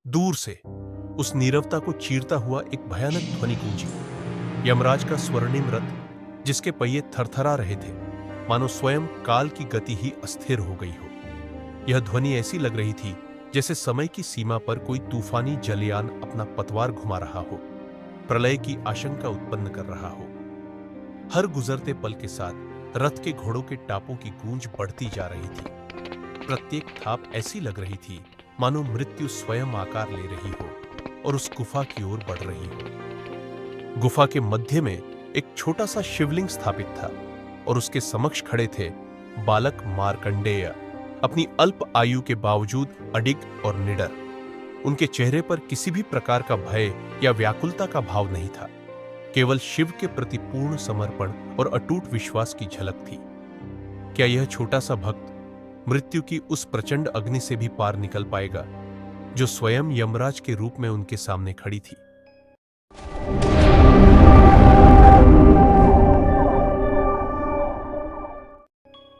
दूर से उस नीरवता को चीरता हुआ एक भयानक ध्वनि गूंजी। यमराज का स्वर्णिम रथ, जिसके पहिए थरथरा रहे थे, मानो स्वयं काल की गति ही अस्थिर हो गई हो। यह ध्वनि ऐसी लग रही थी जैसे समय की सीमा पर कोई तूफानी जलयान अपना पतवार घुमा रहा हो, प्रलय की आशंका उत्पन्न कर रहा हो। हर गुजरते पल के साथ रथ के घोड़ों के टापों की गूंज बढ़ती जा रही थी। प्रत्येक थाप ऐसी लग रही थी मानो मृत्यु स्वयं आकार ले रही हो और उस गुफा की ओर बढ़ रही हो। गुफा के मध्य में एक छोटा सा शिवलिंग स्थापित था और उसके समक्ष खड़े थे बालक मार्कंडेय, अपनी अल्प आयु के बावजूद अडिग और निडर। उनके चेहरे पर किसी भी प्रकार का भय या व्याकुलता का भाव नहीं था, केवल शिव के प्रति पूर्ण समर्पण और अटूट विश्वास की झलक थी। क्या यह छोटा सा भक्त मृत्यु की उस प्रचंड अग्नि से भी पार निकल पाएगा जो स्वयं यमराज के रूप में उनके सामने खड़ी थी?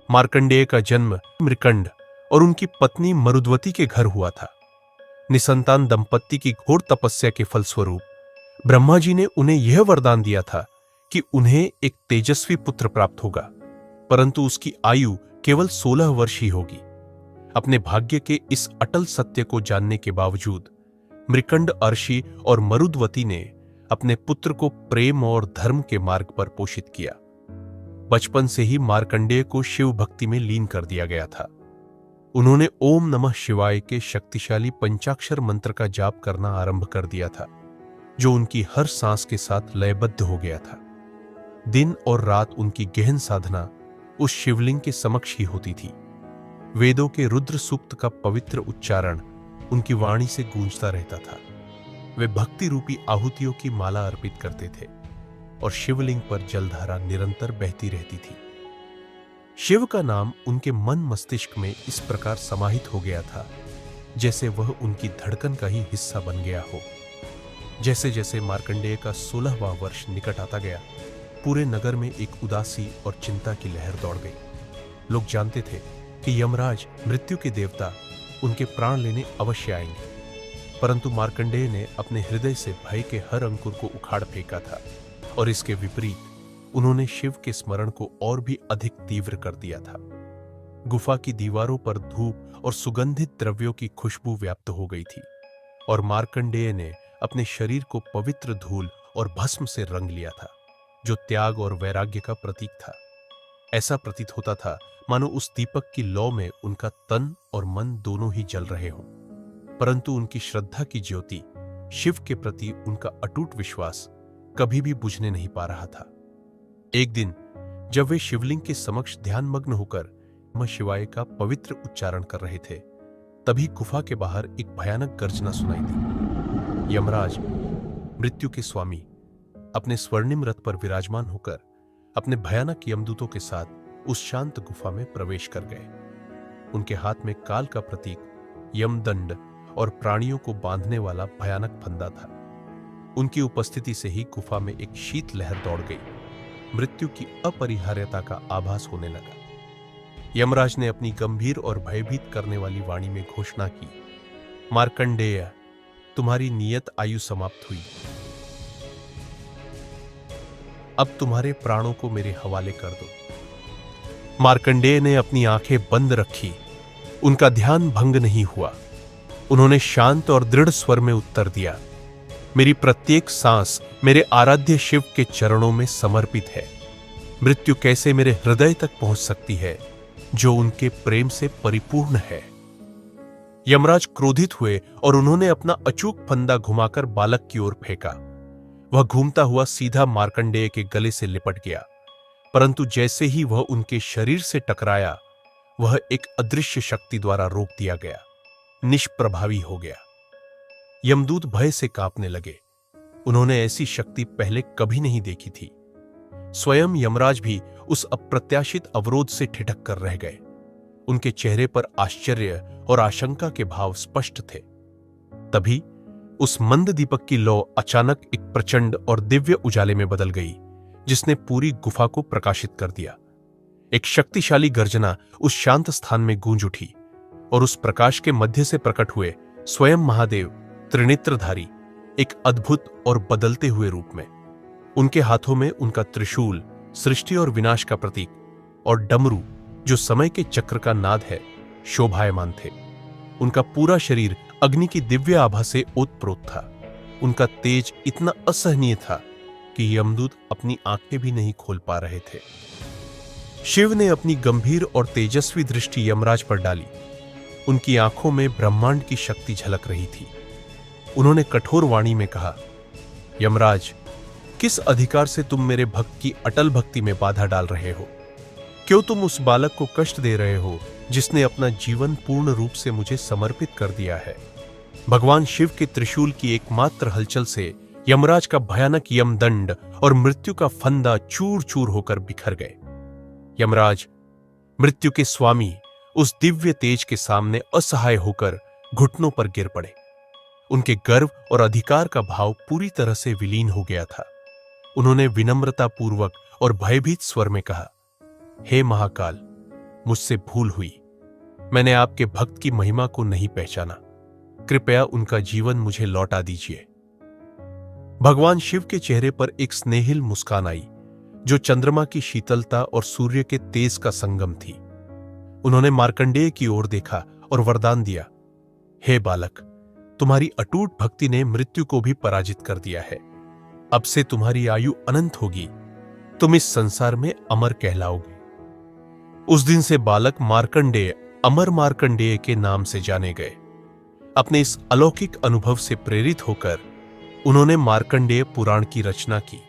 मार्कंडेय का जन्म मृकंड और उनकी पत्नी मरुद्वती के घर हुआ था। निसंतान दंपत्ति की घोर तपस्या के फलस्वरूप ब्रह्मा जी ने उन्हें यह वरदान दिया था कि उन्हें एक तेजस्वी पुत्र प्राप्त होगा, परंतु उसकी आयु केवल 16 वर्ष ही होगी। अपने भाग्य के इस अटल सत्य को जानने के बावजूद मृकंड अर्षि और मरुद्वती ने अपने पुत्र को प्रेम और धर्म के मार्ग पर पोषित किया। बचपन से ही मार्कंडेय को शिव भक्ति में लीन कर दिया गया था। उन्होंने ओम नमः शिवाय के शक्तिशाली पंचाक्षर मंत्र का जाप करना आरंभ कर दिया था, जो उनकी हर सांस के साथ लयबद्ध हो गया था। दिन और रात उनकी गहन साधना उस शिवलिंग के समक्ष ही होती थी। वेदों के रुद्र सूक्त का पवित्र उच्चारण उनकी वाणी से गूंजता रहता था। वे भक्ति रूपी आहुतियों की माला अर्पित करते थे और शिवलिंग पर जलधारा निरंतर बहती रहती थी। शिव का नाम उनके मन मस्तिष्क में इस प्रकार समाहित हो गया था जैसे वह उनकी धड़कन का ही हिस्सा बन गया हो। जैसे जैसे मार्कंडेय का 16वां वर्ष निकट आता गया, पूरे नगर में एक उदासी और चिंता की लहर दौड़ गई। लोग जानते थे कि यमराज मृत्यु के देवता उनके प्राण लेने अवश्य आएंगे, परंतु मार्कंडेय ने अपने हृदय से भय के हर अंकुर को उखाड़ फेंका था और इसके विपरीत उन्होंने शिव के स्मरण को और भी अधिक तीव्र कर दिया था। गुफा की दीवारों पर धूप और सुगंधित द्रव्यों की खुशबू व्याप्त हो गई थी और मार्कंडेय ने अपने शरीर को पवित्र धूल और भस्म से रंग लिया था, जो त्याग और वैराग्य का प्रतीक था। ऐसा प्रतीत होता था मानो उस दीपक की लौ में उनका तन और मन दोनों ही जल रहे हों, परंतु उनकी श्रद्धा की ज्योति, शिव के प्रति उनका अटूट विश्वास कभी भी बुझने नहीं पा रहा था। एक दिन जब वे शिवलिंग के समक्ष ध्यानमग्न होकर नमः शिवाय का पवित्र उच्चारण कर रहे थे, तभी गुफा के बाहर एक भयानक गर्जना सुनाई दी। यमराज, मृत्यु के स्वामी, अपने स्वर्णिम रथ पर विराजमान होकर अपने भयानक यमदूतों के साथ उस शांत गुफा में प्रवेश कर गए। उनके हाथ में काल का प्रतीक यमदंड और प्राणियों को बांधने वाला भयानक फंदा था। उनकी उपस्थिति से ही गुफा में एक शीत लहर दौड़ गई। मृत्यु की अपरिहार्यता का आभास होने लगा। यमराज ने अपनी गंभीर और भयभीत करने वाली वाणी में घोषणा की, मार्कंडेय, तुम्हारी नियत आयु समाप्त हुई। अब तुम्हारे प्राणों को मेरे हवाले कर दो। मार्कंडेय ने अपनी आंखें बंद रखी। उनका ध्यान भंग नहीं हुआ। उन्होंने शांत और दृढ़ स्वर में उत्तर दिया, मेरी प्रत्येक सांस मेरे आराध्य शिव के चरणों में समर्पित है। मृत्यु कैसे मेरे हृदय तक पहुंच सकती है, जो उनके प्रेम से परिपूर्ण है। यमराज क्रोधित हुए और उन्होंने अपना अचूक फंदा घुमाकर बालक की ओर फेंका। वह घूमता हुआ सीधा मार्कंडेय के गले से लिपट गया, परंतु जैसे ही वह उनके शरीर से टकराया, वह एक अदृश्य शक्ति द्वारा रोक दिया गया, निष्प्रभावी हो गया। यमदूत भय से कांपने लगे। उन्होंने ऐसी शक्ति पहले कभी नहीं देखी थी। स्वयं यमराज भी उस अप्रत्याशित अवरोध से ठिठक कर रह गए। उनके चेहरे पर आश्चर्य और आशंका के भाव स्पष्ट थे। तभी उस मंद दीपक की लौ अचानक एक प्रचंड और दिव्य उजाले में बदल गई, जिसने पूरी गुफा को प्रकाशित कर दिया। एक शक्तिशाली गर्जना उस शांत स्थान में गूंज उठी और उस प्रकाश के मध्य से प्रकट हुए स्वयं महादेव त्रिनेत्रधारी, एक अद्भुत और बदलते हुए रूप में। उनके हाथों में उनका त्रिशूल, सृष्टि और विनाश का प्रतीक, और डमरू, जो समय के चक्र का नाद है, शोभायमान थे। उनका पूरा शरीर अग्नि की दिव्य आभा से ओतप्रोत था। उनका तेज इतना असहनीय था कि यमदूत अपनी आंखें भी नहीं खोल पा रहे थे। शिव ने अपनी गंभीर और तेजस्वी दृष्टि यमराज पर डाली। उनकी आंखों में ब्रह्मांड की शक्ति झलक रही थी। उन्होंने कठोर वाणी में कहा, यमराज, किस अधिकार से तुम मेरे भक्त की अटल भक्ति में बाधा डाल रहे हो? क्यों तुम उस बालक को कष्ट दे रहे हो जिसने अपना जीवन पूर्ण रूप से मुझे समर्पित कर दिया है? भगवान शिव के त्रिशूल की एकमात्र हलचल से यमराज का भयानक यमदंड और मृत्यु का फंदा चूर चूर होकर बिखर गए। यमराज, मृत्यु के स्वामी, उस दिव्य तेज के सामने असहाय होकर घुटनों पर गिर पड़े। उनके गर्व और अधिकार का भाव पूरी तरह से विलीन हो गया था। उन्होंने विनम्रतापूर्वक और भयभीत स्वर में कहा, हे महाकाल, मुझसे भूल हुई। मैंने आपके भक्त की महिमा को नहीं पहचाना। कृपया उनका जीवन मुझे लौटा दीजिए। भगवान शिव के चेहरे पर एक स्नेहिल मुस्कान आई, जो चंद्रमा की शीतलता और सूर्य के तेज का संगम थी। उन्होंने मार्कंडेय की ओर देखा और वरदान दिया, हे बालक, तुम्हारी अटूट भक्ति ने मृत्यु को भी पराजित कर दिया है। अब से तुम्हारी आयु अनंत होगी। तुम इस संसार में अमर कहलाओगे। उस दिन से बालक मार्कंडेय अमर मार्कंडेय के नाम से जाने गए। अपने इस अलौकिक अनुभव से प्रेरित होकर उन्होंने मार्कंडेय पुराण की रचना की।